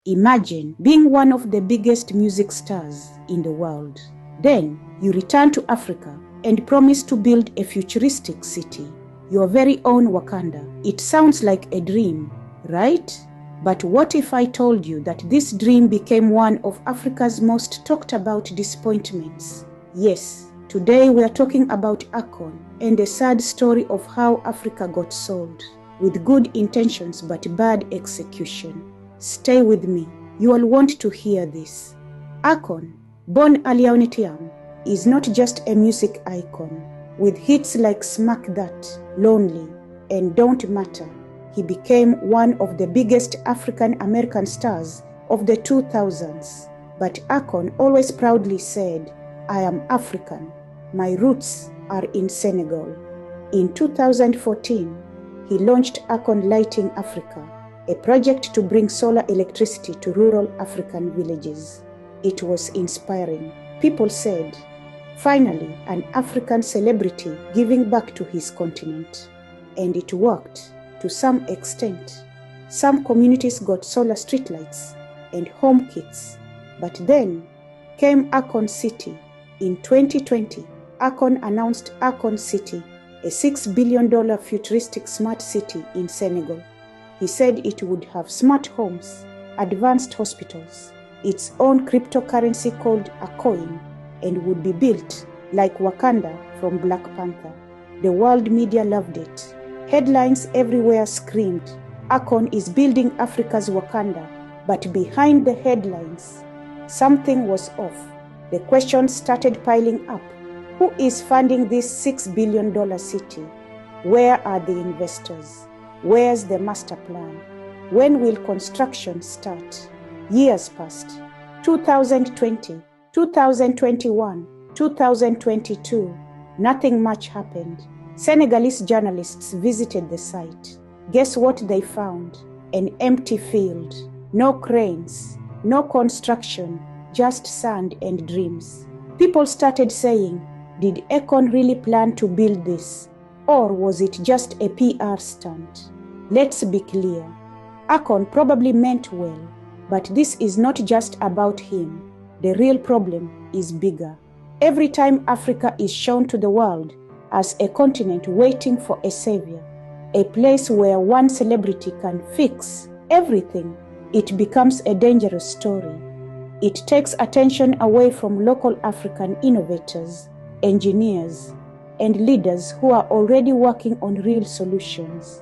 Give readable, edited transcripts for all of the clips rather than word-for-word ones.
Imagine being one of the biggest music stars in the world. Then you return to Africa and promise to build a futuristic city, your very own Wakanda. It sounds like a dream, right? But what if I told you that this dream became one of Africa's most talked about disappointments? Yes, today we are talking about Akon and the sad story of how Africa got sold, with good intentions but bad execution. Stay with me, you will want to hear this. Akon, born earlier on Etiam, is not just a music icon. With hits like Smack That, Lonely, and Don't Matter, he became one of the biggest African American stars of the 2000s. But Akon always proudly said, "I am African. My roots are in Senegal." In 2014, he launched Akon Lighting Africa, a project to bring solar electricity to rural African villages. It was inspiring. People said, finally, an African celebrity giving back to his continent. And it worked to some extent. Some communities got solar streetlights and home kits. But then came Akon City. In 2020, Akon announced Akon City, a $6 billion futuristic smart city in Senegal. He said it would have smart homes, advanced hospitals, its own cryptocurrency called Akon, and would be built like Wakanda from Black Panther. The world media loved it. Headlines everywhere screamed, Akon is building Africa's Wakanda. But behind the headlines, something was off. The questions started piling up. Who is funding this $6 billion city? Where are the investors? Where's the master plan? When will construction start? Years passed. 2020, 2021, 2022. Nothing much happened. Senegalese journalists visited the site. Guess what they found? An empty field. No cranes, no construction, just sand and dreams. People started saying, did Akon really plan to build this? Or was it just a PR stunt? Let's be clear. Akon probably meant well, but this is not just about him. The real problem is bigger. Every time Africa is shown to the world as a continent waiting for a savior, a place where one celebrity can fix everything, it becomes a dangerous story. It takes attention away from local African innovators, engineers, and leaders who are already working on real solutions.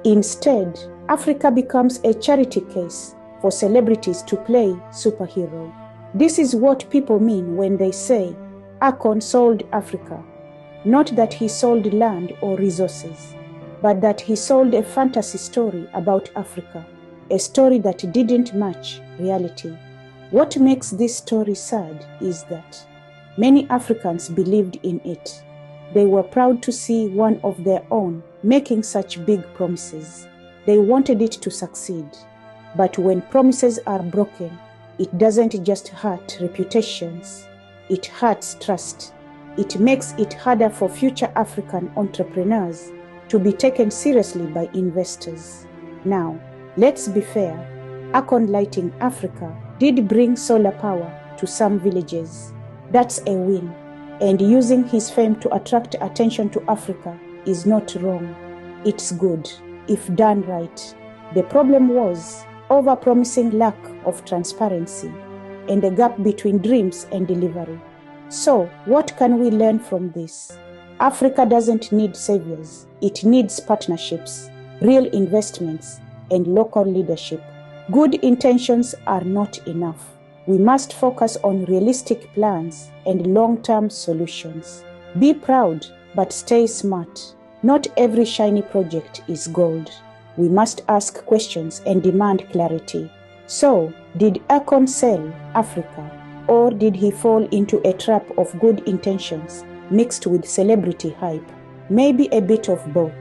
Instead, Africa becomes a charity case for celebrities to play superhero. This is what people mean when they say, Akon sold Africa. Not that he sold land or resources, but that he sold a fantasy story about Africa, a story that didn't match reality. What makes this story sad is that many Africans believed in it. They were proud to see one of their own making such big promises. They wanted it to succeed. But when promises are broken, it doesn't just hurt reputations. It hurts trust. It makes it harder for future African entrepreneurs to be taken seriously by investors. Now, let's be fair. Akon Lighting Africa did bring solar power to some villages. That's a win. And using his fame to attract attention to Africa is not wrong. It's good, if done right. The problem was over-promising lack of transparency and the gap between dreams and delivery. So, what can we learn from this? Africa doesn't need saviors. It needs partnerships, real investments, and local leadership. Good intentions are not enough. We must focus on realistic plans and long-term solutions. Be proud, but stay smart. Not every shiny project is gold. We must ask questions and demand clarity. So, did Akon sell Africa? Or did he fall into a trap of good intentions mixed with celebrity hype? Maybe a bit of both.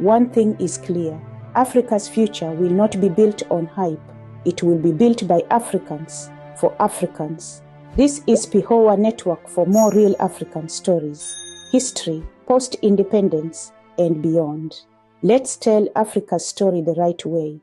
One thing is clear. Africa's future will not be built on hype. It will be built by Africans, for Africans. This is Pihoa Network for more real African stories, history, post-independence, and beyond. Let's tell Africa's story the right way.